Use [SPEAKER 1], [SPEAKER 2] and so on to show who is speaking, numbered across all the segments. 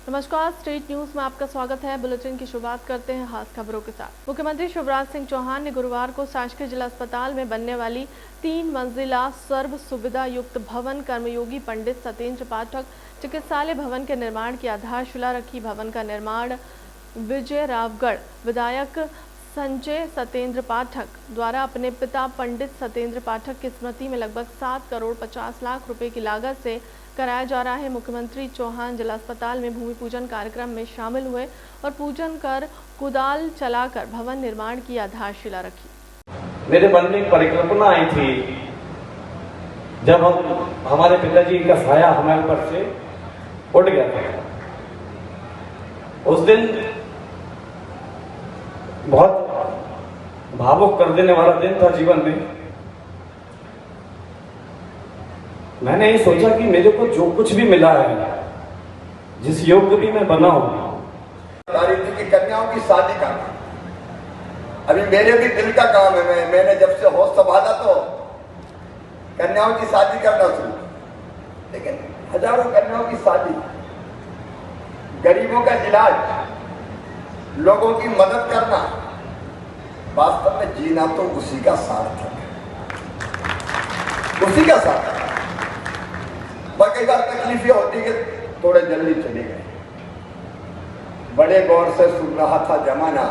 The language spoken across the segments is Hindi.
[SPEAKER 1] नमस्कार, स्टेट न्यूज में आपका स्वागत है। बुलेटिन की शुरुआत करते हैं खास खबरों के साथ। मुख्यमंत्री शिवराज सिंह चौहान ने गुरुवार को शासकीय जिला अस्पताल में बनने वाली 3 मंजिला सर्व सुविधा युक्त भवन कर्मयोगी पंडित सत्येंद्र पाठक चिकित्सालय भवन के निर्माण की आधारशिला रखी। भवन का निर्माण विजय रावगढ़ विधायक संजय सत्येंद्र पाठक द्वारा अपने पिता पंडित सत्येंद्र पाठक की स्मृति में लगभग 7 करोड़ 50 लाख रुपए की लागत से कराया जा रहा है। मुख्यमंत्री चौहान जिला अस्पताल में भूमि पूजन कार्यक्रम में शामिल हुए और पूजन कर कुदाल चलाकर भवन निर्माण की आधारशिला रखी।
[SPEAKER 2] मेरे मन में परिकल्पना आई थी जब हमारे पिताजी का साया हमारे ऊपर से उठ गया था। उस दिन बहुत भावुक कर देने वाला दिन था जीवन में। मैंने ये सोचा कि मेरे को जो कुछ भी मिला है, जिस योग्य भी मैं बना हूं,
[SPEAKER 3] दारिद्र की कन्याओं की शादी करना अभी मेरे भी दिल का काम है। मैंने जब से होश संभाला तो कन्याओं की शादी करना शुरू, लेकिन हजारों कन्याओं की शादी, गरीबों का इलाज, लोगों की मदद करना, वास्तव में जीना तो उसी का सार्थक है, उसी का सार्थक। कई बार तकलीफ ये होती है कि थोड़े जल्दी चले गए। बड़े गौर से सुन रहा था जमाना,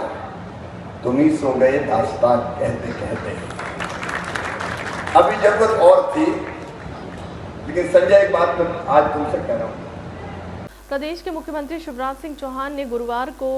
[SPEAKER 3] तुम ही सो गए दास्तान कहते कहते। अभी जरूरत और थी, लेकिन संजय एक बात मैं आज तुमसे कह रहा हूं।
[SPEAKER 1] प्रदेश के मुख्यमंत्री शिवराज सिंह चौहान ने गुरुवार को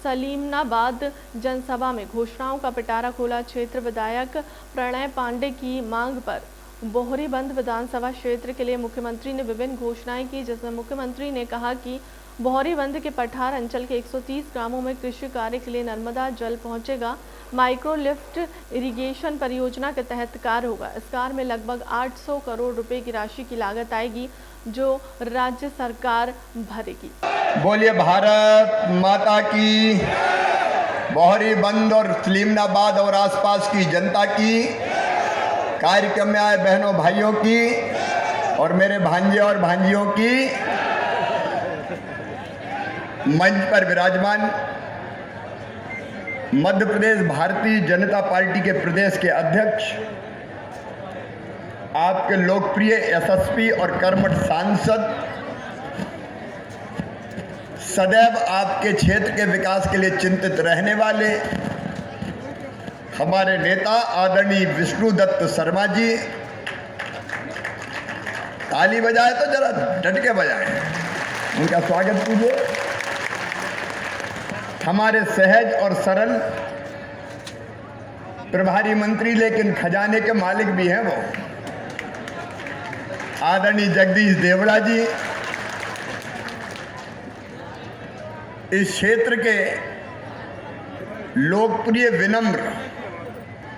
[SPEAKER 1] सलीमनाबाद जनसभा में घोषणाओं का पिटारा खोला। क्षेत्र विधायक प्रणय पांडे की मांग पर बोहरीबंद विधानसभा क्षेत्र के लिए मुख्यमंत्री ने विभिन्न घोषणाएं की, जिसमें मुख्यमंत्री ने कहा कि बोहरीबंद के पठार अंचल के 130 ग्रामों में कृषि कार्य के लिए नर्मदा जल पहुंचेगा। माइक्रो लिफ्ट इरिगेशन परियोजना के तहत कार्य होगा। इस कार्य में लगभग 800 करोड़ रुपए की राशि की लागत आएगी, जो राज्य सरकार भरेगी।
[SPEAKER 4] बोलिए भारत माता की। बोहरीबंद और सलीमनाबाद और आसपास की जनता की, कार्यक्रम में आए बहनों भाइयों की और मेरे भांजे और भांजियों की, मंच पर विराजमान मध्य प्रदेश भारतीय जनता पार्टी के प्रदेश के अध्यक्ष, आपके लोकप्रिय यशस्वी और कर्मठ सांसद, सदैव आपके क्षेत्र के विकास के लिए चिंतित रहने वाले हमारे नेता आदरणीय विष्णु दत्त शर्मा जी, ताली बजाए तो जरा डट के बजाएं, उनका स्वागत कीजिए। हमारे सहज और सरल प्रभारी मंत्री, लेकिन खजाने के मालिक भी हैं वो, आदरणीय जगदीश देवड़ा जी, इस क्षेत्र के लोकप्रिय विनम्र,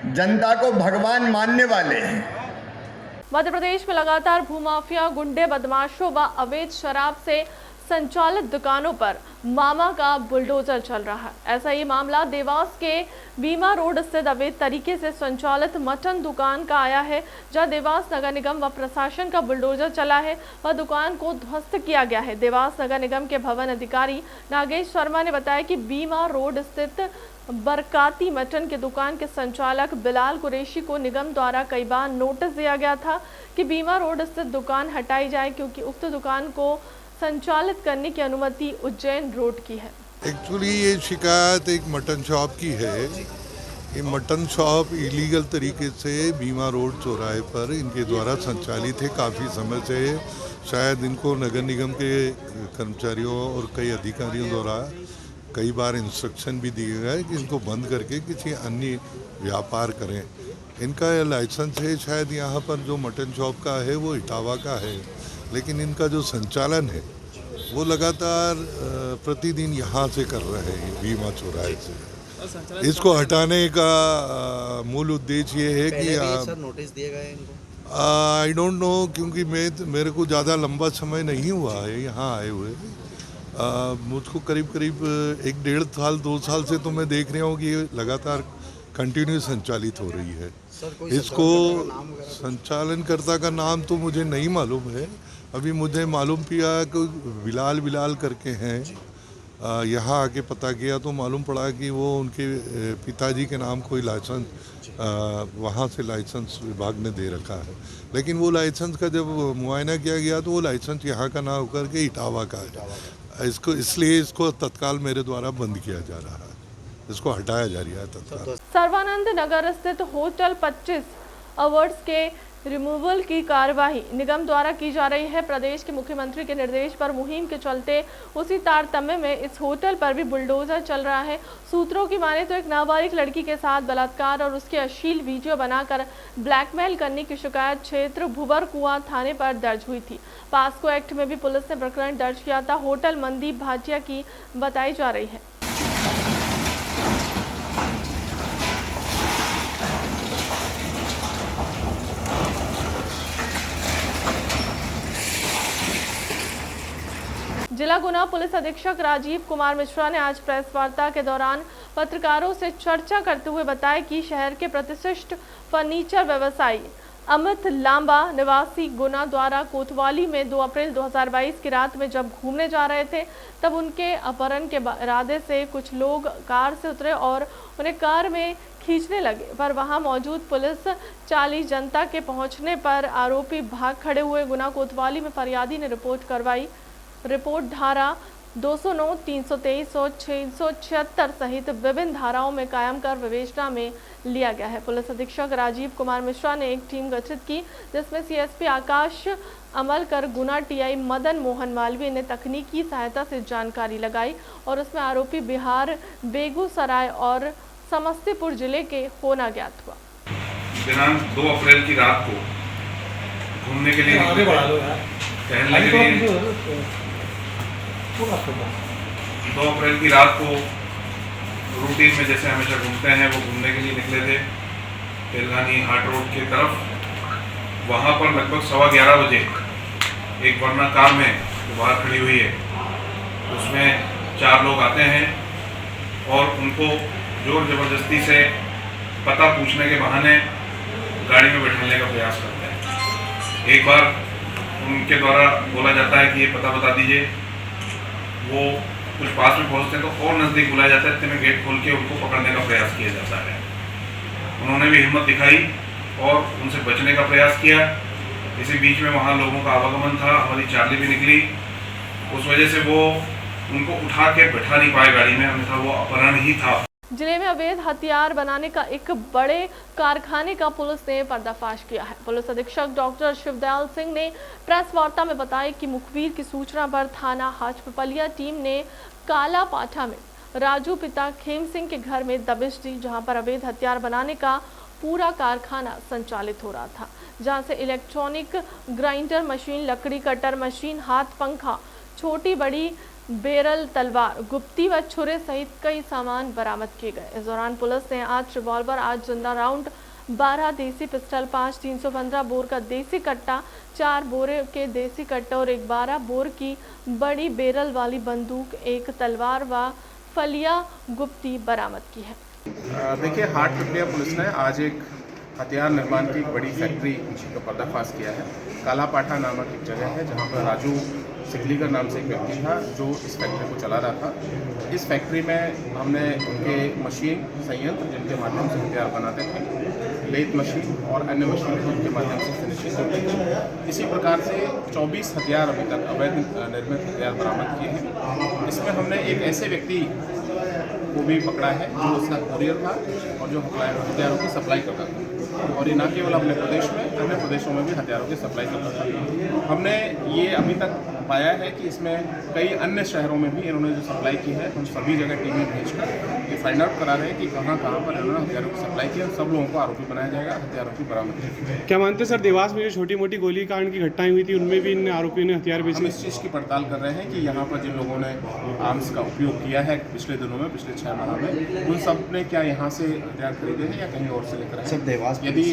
[SPEAKER 4] जनता को भगवान मानने वाले हैं।
[SPEAKER 1] मध्य प्रदेश में लगातार भूमाफिया, गुंडे, बदमाशों व अवैध शराब से संचालित दुकानों पर मामा का बुलडोजर चल रहा है। ऐसा ही मामला देवास के बीमा रोड स्थित अवैध तरीके से संचालित मटन दुकान का आया है, जहां देवास नगर निगम व प्रशासन का बुलडोजर चला है व दुकान को ध्वस्त किया गया है। देवास नगर निगम के भवन अधिकारी नागेश शर्मा ने बताया कि बीमा रोड स्थित बरकाती मटन के दुकान के संचालक बिलाल कुरैशी को निगम द्वारा कई बार नोटिस दिया गया था कि बीमा रोड स्थित दुकान हटाई जाए, क्योंकि उक्त दुकान को संचालित करने की अनुमति उज्जैन रोड की है।
[SPEAKER 5] एक्चुअली ये शिकायत एक मटन शॉप की है। ये मटन शॉप इलीगल तरीके से बीमा रोड चौराहे पर इनके द्वारा संचालित है काफ़ी समय से। शायद इनको नगर निगम के कर्मचारियों और कई अधिकारियों द्वारा कई बार इंस्ट्रक्शन भी दिए गए कि इनको बंद करके किसी अन्य व्यापार करें। इनका लाइसेंस है शायद यहाँ पर जो मटन शॉप का है वो इटावा का है, लेकिन इनका जो संचालन है वो लगातार प्रतिदिन यहाँ से कर रहे हैं बीमा चौराहे से। इसको हटाने का मूल उद्देश्य ये है कि
[SPEAKER 6] नोटिस दिए गए इनको।
[SPEAKER 5] आई डोंट नो, क्योंकि मेरे को ज़्यादा लंबा समय नहीं हुआ है यहाँ आए हुए। मुझको करीब 1-1.5 साल 2 साल से तो मैं देख रहा हूँ कि लगातार कंटिन्यू संचालित हो रही है। इसको संचालनकर्ता का नाम तो मुझे नहीं मालूम है, अभी मुझे मालूम किया कि बिलाल करके हैं, यहाँ आके पता किया तो मालूम पड़ा कि वो उनके पिताजी के नाम कोई लाइसेंस वहाँ से लाइसेंस विभाग ने दे रखा है, लेकिन वो लाइसेंस का जब मुआयना किया गया तो वो लाइसेंस यहाँ का ना होकर के इटावा का है। इसलिए इसको तत्काल मेरे द्वारा बंद किया जा रहा है, इसको हटाया जा रहा है तत्काल।
[SPEAKER 1] सर्वानंद नगर स्थित होटल 25 अवार्ड्स के रिमूवल की कार्यवाही निगम द्वारा की जा रही है। प्रदेश के मुख्यमंत्री के निर्देश पर मुहिम के चलते उसी तारतम्य में इस होटल पर भी बुलडोजर चल रहा है। सूत्रों की माने तो एक नाबालिग लड़की के साथ बलात्कार और उसके अश्लील वीडियो बनाकर ब्लैकमेल करने की शिकायत क्षेत्र भुवर कुआं थाने पर दर्ज हुई थी। पास्को एक्ट में भी पुलिस ने प्रकरण दर्ज किया था। होटल मनदीप भाटिया की बताई जा रही है। जिला गुना पुलिस अधीक्षक राजीव कुमार मिश्रा ने आज प्रेस वार्ता के दौरान पत्रकारों से चर्चा करते हुए बताया कि शहर के प्रतिष्ठित फर्नीचर व्यवसायी अमित लांबा निवासी गुना द्वारा कोतवाली में 2 अप्रैल 2022 की रात में जब घूमने जा रहे थे तब उनके अपहरण के इरादे से कुछ लोग कार से उतरे और उन्हें कार में खींचने लगे, पर वहां मौजूद पुलिस 40 जनता के पहुंचने पर आरोपी भाग खड़े हुए। गुना कोतवाली में फरियादी ने रिपोर्ट करवाई। रिपोर्ट धारा 209, 323 और 676 सहित विभिन्न धाराओं में कायम कर विवेचना में लिया गया है। पुलिस अधीक्षक राजीव कुमार मिश्रा ने एक टीम गठित की जिसमें सीएसपी आकाश अमलकर, गुना टीआई मदन मोहन मालवीय ने तकनीकी सहायता से जानकारी लगाई और उसमें आरोपी बिहार, बेगूसराय और समस्तीपुर जिले के होना ज्ञात हुआ।
[SPEAKER 6] दिनांक 2 अप्रैल की रात को घूमने के लिए टहलने के लिए 2 अप्रैल की रात को रूटीन में जैसे हमेशा घूमते हैं वो घूमने के लिए निकले थे तेलंगानी हाट रोड की तरफ। वहाँ पर लगभग 11:15 बजे एक वर्ना कार में जो बाहर खड़ी हुई है उसमें 4 लोग आते हैं और उनको जोर ज़बरदस्ती से पता पूछने के बहाने गाड़ी में बैठाने का प्रयास करते हैं। एक बार उनके द्वारा बोला जाता है कि ये पता बता दीजिए, वो कुछ पास में पहुंचते हैं तो और नज़दीक बुलाया जाता है, इतने में गेट खोल के उनको पकड़ने का प्रयास किया जाता है। उन्होंने भी हिम्मत दिखाई और उनसे बचने का प्रयास किया। इसी बीच में वहाँ लोगों का आवागमन था, हमारी चार्ली भी निकली, उस वजह से वो उनको उठा के बैठा नहीं पाए गाड़ी में, अन्यथा वो अपहरण ही था।
[SPEAKER 1] जिले में अवैध हथियार बनाने का एक बड़े कारखाने का पुलिस ने पर्दाफाश किया है। पुलिस अधीक्षक डॉक्टर शिवदयाल सिंह ने प्रेस वार्ता में बताया कि मुखबिर की सूचना पर थाना हाटपिपलिया टीम ने काला पाठा में राजू पिता खेम सिंह के घर में दबिश दी, जहां पर अवैध हथियार बनाने का पूरा कारखाना संचालित हो रहा था, जहां से इलेक्ट्रॉनिक ग्राइंडर मशीन, लकड़ी कटर मशीन, हाथ पंखा, छोटी बड़ी बेरल, तलवार, गुप्ती व छुरे सहित कई सामान बरामद किए गए। इस दौरान पुलिस ने 8 रिवॉल्वर, 8 जिंदा राउंड, 12 देसी पिस्टल, 5 315 बोर का देसी कट्टा, 4 बोरे के देसी कट्टा और एक 12 बोर की बड़ी बेरल वाली बंदूक, एक तलवार व फलिया गुप्ती बरामद की है।
[SPEAKER 7] देखिए, हाटपिपलिया पुलिस ने आज एक हथियार निर्माण की एक बड़ी फैक्ट्री का पर्दाफाश किया है। काला पाठा नामक एक जगह है जहां पर राजू सिकलीकर नाम से एक व्यक्ति था जो इस फैक्ट्री को चला रहा था। इस फैक्ट्री में हमने उनके मशीन संयंत्र जिनके माध्यम से हथियार बनाते थे, लेथ मशीन और अन्य मशीनें जिनके माध्यम से फिनिशिंग होती थी। इसी प्रकार से 24 हथियार अभी तक अवैध निर्मित हथियार बरामद किए हैं। इसमें हमने एक ऐसे व्यक्ति को भी पकड़ा है जो उसका कुरियर था और जो हथियारों की सप्लाई करता था, और ये न केवल अपने प्रदेश में, अन्य प्रदेशों में भी हथियारों की सप्लाई करता था। हमने ये अभी तक पाया है कि इसमें कई अन्य शहरों में भी इन्होंने जो सप्लाई की है, हम सभी जगह टीमें भेजकर ये फाइंड आउट करा रहे हैं कि कहाँ पर इन्होंने हथियारों की सप्लाई की है। सब लोगों को आरोपी बनाया जाएगा, हथियारों की बरामदगी की।
[SPEAKER 8] क्या मानते सर, देवास में जो छोटी मोटी गोलीकांड की घटनाएं हुई थी उनमें भी इन आरोपियों ने हथियार बेचे?
[SPEAKER 7] हम इस चीज़ की पड़ताल कर रहे हैं कि यहाँ पर जिन लोगों ने आर्म्स का उपयोग किया है पिछले दिनों में, पिछले 6 माह में, उन सब ने क्या यहाँ से हथियार खरीदे हैं या कहीं और से लेकर आए हैं। यदि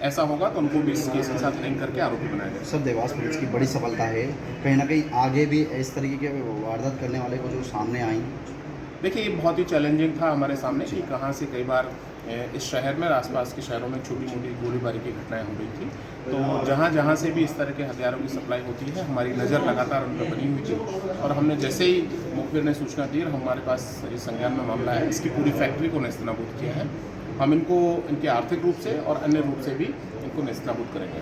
[SPEAKER 7] ऐसा होगा तो उनको भी इस केस के साथ लिंक करके आरोपी बनाया जाएगा।
[SPEAKER 9] सर, देवास पुलिस की बड़ी सफलता है, कहीं ना कहीं आगे भी इस तरीके के वारदात करने वाले को जो सामने आई।
[SPEAKER 7] देखिए, ये बहुत ही चैलेंजिंग था हमारे सामने कि कहाँ से कई बार इस शहर में और आसपास के शहरों में छोटी मोटी गोलीबारी की घटनाएं हो रही थी। तो जहाँ जहाँ से भी इस तरह के हथियारों की सप्लाई होती है, हमारी नज़र लगातार उन पर बनी हुई थी और हमने जैसे ही मुखबिर ने सूचना दी और हमारे पास इस संज्ञान में मामला है, इसकी पूरी फैक्ट्री को नेस्तनाबूद किया है। हम इनको इनके आर्थिक रूप से और अन्य रूप से भी इनको नेस्तनाबूद करेंगे।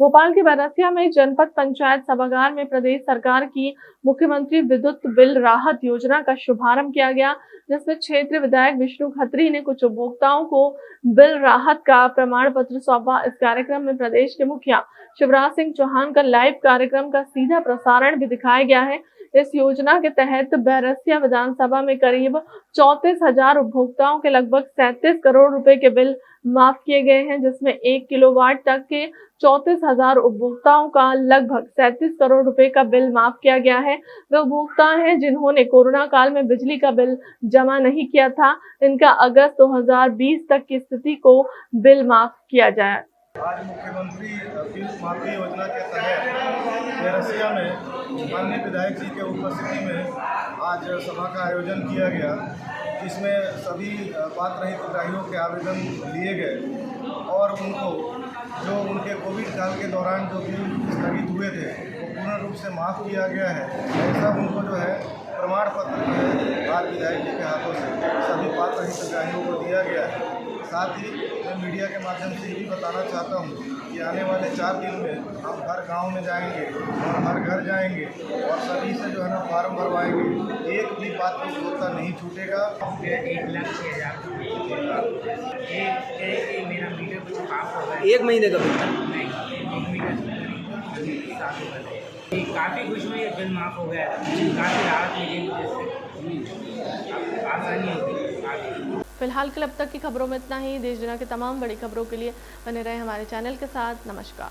[SPEAKER 1] भोपाल के बैरसिया में जनपद पंचायत सभागार में प्रदेश सरकार की मुख्यमंत्री विद्युत बिल राहत योजना का शुभारंभ किया गया, जिसमें क्षेत्रीय विधायक विष्णु खत्री ने कुछ उपभोक्ताओं को बिल राहत का प्रमाण पत्र सौंपा। इस कार्यक्रम में प्रदेश के मुखिया शिवराज सिंह चौहान का लाइव कार्यक्रम का सीधा प्रसारण भी दिखाया गया है। इस योजना के तहत बैरसिया विधानसभा में करीब 34,000 उपभोक्ताओं के लगभग 37 करोड़ रुपए के बिल माफ किए गए हैं, जिसमें 1 किलोवाट तक के 34,000 उपभोक्ताओं का लगभग 37 करोड़ रुपए का बिल माफ किया गया है। वे उपभोक्ता हैं जिन्होंने कोरोना काल में बिजली का बिल जमा नहीं किया था। इनका अगस्त 2020 तक की स्थिति को बिल माफ किया जाए।
[SPEAKER 10] आज मुख्यमंत्री बिल माफी योजना के तहत बैरसिया में माननीय विधायक जी के उपस्थिति में आज सभा का आयोजन किया गया, जिसमें सभी पात्र हितग्राहियों के आवेदन लिए गए और उनको जो उनके कोविड काल के दौरान जो बिल स्थगित हुए थे वो पूर्ण रूप से माफ़ किया गया है। ऐसा उनको जो है प्रमाण पत्र जो है आज विधायक जी के हाथों से सभी पात्र हितग्राहियों को दिया गया है। साथ ही मैं मीडिया के माध्यम से भी बताना चाहता हूँ कि आने वाले 4 दिन में हम हर गांव में जाएंगे और हर घर जाएंगे और सभी से जो है ना फॉर्म भरवाएंगे। एक भी पात्र उपभोक्ता नहीं छूटेगा।
[SPEAKER 11] 1,06,000 मेरा मीटर बिल माफ हो गया।
[SPEAKER 12] 1 महीने का बिल
[SPEAKER 11] काफ़ी खुश हुई, बिल माफ हो गया, काफ़ी राहत मिली, आसानी होगी।
[SPEAKER 1] फिलहाल के अब तक की खबरों में इतना ही। देश दुनिया की तमाम बड़ी खबरों के लिए बने रहे हमारे चैनल के साथ। नमस्कार।